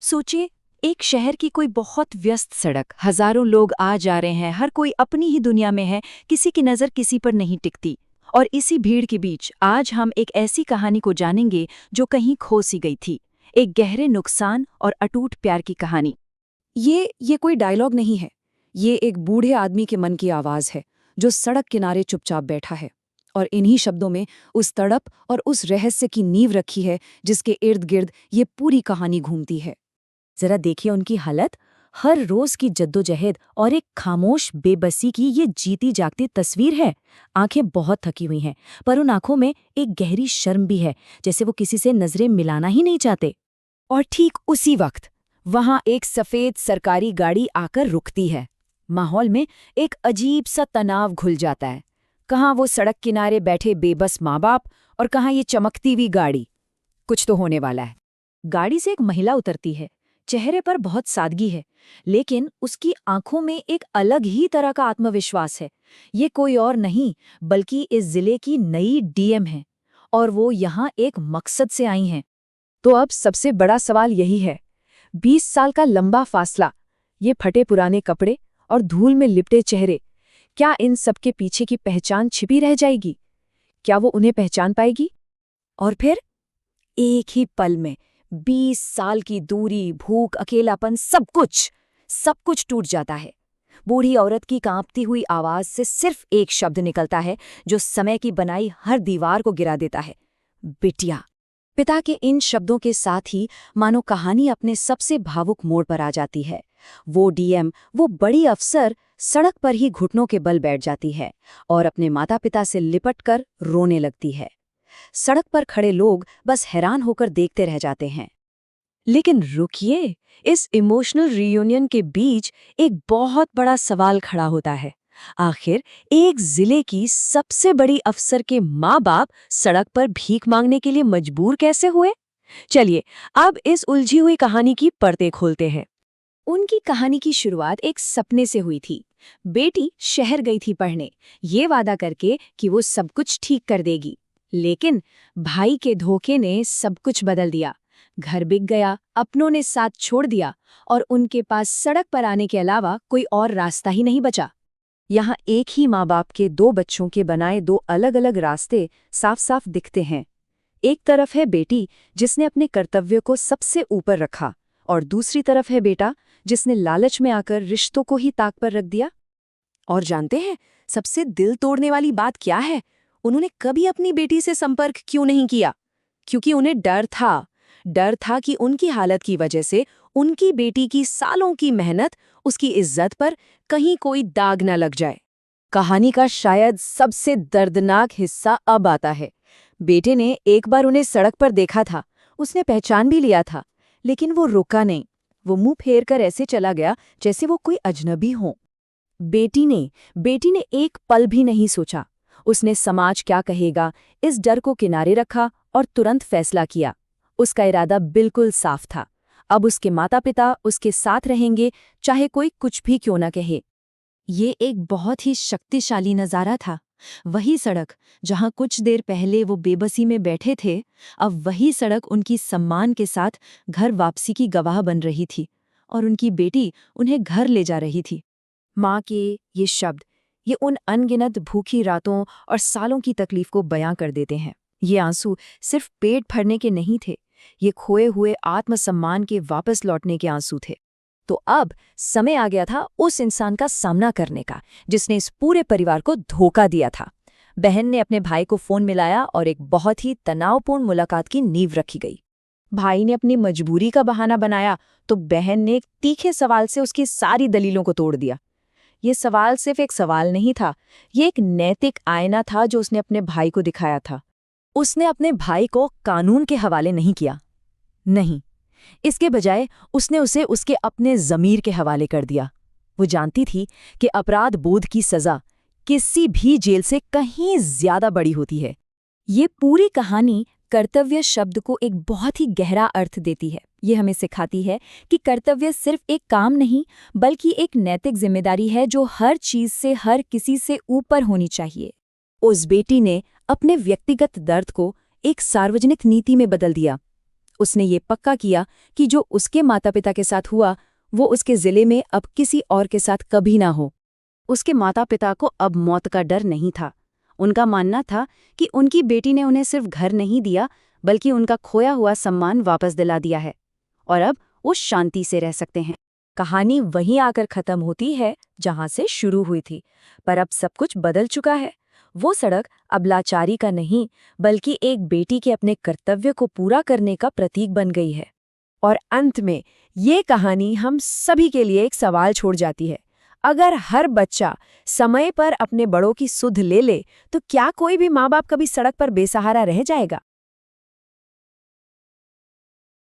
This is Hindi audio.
सोचिए, एक शहर की कोई बहुत व्यस्त सड़क, हजारों लोग आ जा रहे हैं, हर कोई अपनी ही दुनिया में है, किसी की नजर किसी पर नहीं टिकती। और इसी भीड़ के बीच आज हम एक ऐसी कहानी को जानेंगे जो कहीं खो सी गई थी। एक गहरे नुकसान और अटूट प्यार की कहानी। ये कोई डायलॉग नहीं है। ये एक बूढ़े आदमी के मन की आवाज है, जो सड़क किनारे चुपचाप बैठा है और इन्हीं शब्दों में उस तड़प और उस रहस्य की नींव रखी है जिसके इर्द गिर्द ये पूरी कहानी घूमती है। जरा देखिए उनकी हालत, हर रोज की जद्दोजहद और एक खामोश बेबसी की ये जीती जागती तस्वीर है। आंखें बहुत थकी हुई हैं, पर उन आंखों में एक गहरी शर्म भी है, जैसे वो किसी से नजरें मिलाना ही नहीं चाहते। और ठीक उसी वक्त वहां एक सफेद सरकारी गाड़ी आकर रुकती है। माहौल में एक अजीब सा तनाव घुल जाता है। कहाँ वो सड़क किनारे बैठे बेबस माँ बाप और कहाँ ये चमकती हुई गाड़ी। कुछ तो होने वाला है। गाड़ी से एक महिला उतरती है। चेहरे पर बहुत सादगी है, लेकिन उसकी आंखों में एक अलग ही तरह का आत्मविश्वास है। ये कोई और नहीं बल्कि इस जिले की नई डीएम है, और वो यहाँ एक मकसद से आई हैं। तो अब सबसे बड़ा सवाल यही है, 20 साल का लंबा फासला, ये फटे पुराने कपड़े और धूल में लिपटे चेहरे, क्या इन सब के पीछे की पहचान छिपी रह जाएगी? क्या वो उन्हें पहचान पाएगी? और फिर एक ही पल में 20 साल की दूरी, भूख, अकेलापन, सब कुछ टूट जाता है। बूढ़ी औरत की कांपती हुई आवाज से सिर्फ एक शब्द निकलता है, जो समय की बनाई हर दीवार को गिरा देता है, बिटिया। पिता के इन शब्दों के साथ ही मानो कहानी अपने सबसे भावुक मोड़ पर आ जाती है। वो डीएम, वो बड़ी अफसर सड़क पर ही घुटनों के बल बैठ जाती है और अपने माता पिता से लिपटकर रोने लगती है। सड़क पर खड़े लोग बस हैरान होकर देखते रह जाते हैं। लेकिन रुकिए, इस इमोशनल रियूनियन के बीच एक बहुत बड़ा सवाल खड़ा होता है। आखिर एक जिले की सबसे बड़ी अफसर के माँ बाप सड़क पर भीख मांगने के लिए मजबूर कैसे हुए? चलिए अब इस उलझी हुई कहानी की परतें खोलते हैं। उनकी कहानी की शुरुआत एक सपने से हुई थी। बेटी शहर गई थी पढ़ने, ये वादा करके कि वो सब कुछ ठीक कर देगी। लेकिन भाई के धोखे ने सब कुछ बदल दिया। घर बिक गया, अपनों ने साथ छोड़ दिया और उनके पास सड़क पर आने के अलावा कोई और रास्ता ही नहीं बचा। यहाँ एक ही माँ बाप के दो बच्चों के बनाए दो अलग अलग रास्ते साफ साफ दिखते हैं। एक तरफ है बेटी, जिसने अपने कर्तव्य को सबसे ऊपर रखा, और दूसरी तरफ है बेटा, जिसने लालच में आकर रिश्तों को ही ताक पर रख दिया। और जानते हैं सबसे दिल तोड़ने वाली बात क्या है? उन्होंने कभी अपनी बेटी से संपर्क क्यों नहीं किया? क्योंकि उन्हें डर था कि उनकी हालत की वजह से उनकी बेटी की सालों की मेहनत, उसकी इज्जत पर कहीं कोई दाग न लग जाए। कहानी का शायद सबसे दर्दनाक हिस्सा अब आता है। बेटे ने एक बार उन्हें सड़क पर देखा था, उसने पहचान भी लिया था, लेकिन वो रुका नहीं। वो मुंह फेर कर ऐसे चला गया जैसे वो कोई अजनबी हो। बेटी ने एक पल भी नहीं सोचा। उसने समाज क्या कहेगा, इस डर को किनारे रखा और तुरंत फैसला किया। उसका इरादा बिल्कुल साफ था। अब उसके माता पिता उसके साथ रहेंगे, चाहे कोई कुछ भी क्यों न कहे। ये एक बहुत ही शक्तिशाली नज़ारा था। वही सड़क जहां कुछ देर पहले वो बेबसी में बैठे थे, अब वही सड़क उनकी सम्मान के साथ घर वापसी की गवाह बन रही थी, और उनकी बेटी उन्हें घर ले जा रही थी। माँ के ये शब्द, ये उन अनगिनत भूखी रातों और सालों की तकलीफ को बयां कर देते हैं। ये आंसू सिर्फ पेट भरने के नहीं थे, ये खोए हुए आत्मसम्मान के वापस लौटने के आंसू थे। तो अब समय आ गया था उस इंसान का सामना करने का, जिसने इस पूरे परिवार को धोखा दिया था। बहन ने अपने भाई को फोन मिलाया और एक बहुत ही तनावपूर्ण मुलाकात की नींव रखी गई। भाई ने अपनी मजबूरी का बहाना बनाया, तो बहन ने एक तीखे सवाल से उसकी सारी दलीलों को तोड़ दिया। ये सवाल सिर्फ एक सवाल नहीं था, ये एक नैतिक आईना था जो उसने अपने भाई को दिखाया था। उसने अपने भाई को कानून के हवाले नहीं किया, नहीं, इसके बजाय उसने उसे उसके अपने ज़मीर के हवाले कर दिया। वो जानती थी कि अपराध बोध की सज़ा किसी भी जेल से कहीं ज्यादा बड़ी होती है। ये पूरी कहानी कर्तव्य शब्द को एक बहुत ही गहरा अर्थ देती है। ये हमें सिखाती है कि कर्तव्य सिर्फ एक काम नहीं, बल्कि एक नैतिक जिम्मेदारी है जो हर चीज से, हर किसी से ऊपर होनी चाहिए। उस बेटी ने अपने व्यक्तिगत दर्द को एक सार्वजनिक नीति में बदल दिया, उसने ये पक्का किया कि जो उसके माता पिता के साथ हुआ वो उसके जिले में अब किसी और के साथ कभी ना हो। उसके माता पिता को अब मौत का डर नहीं था। उनका मानना था कि उनकी बेटी ने उन्हें सिर्फ घर नहीं दिया बल्कि उनका खोया हुआ सम्मान वापस दिला दिया है और अब वो शांति से रह सकते हैं। कहानी वहीं आकर खत्म होती है जहां से शुरू हुई थी, पर अब सब कुछ बदल चुका है। वो सड़क अब लाचारी का नहीं बल्कि एक बेटी के अपने कर्तव्य को पूरा करने का प्रतीक बन गई है। और अंत में ये कहानी हम सभी के लिए एक सवाल छोड़ जाती है। अगर हर बच्चा समय पर अपने बड़ों की सुध ले ले तो क्या कोई भी माँ बाप कभी सड़क पर बेसहारा रह जाएगा?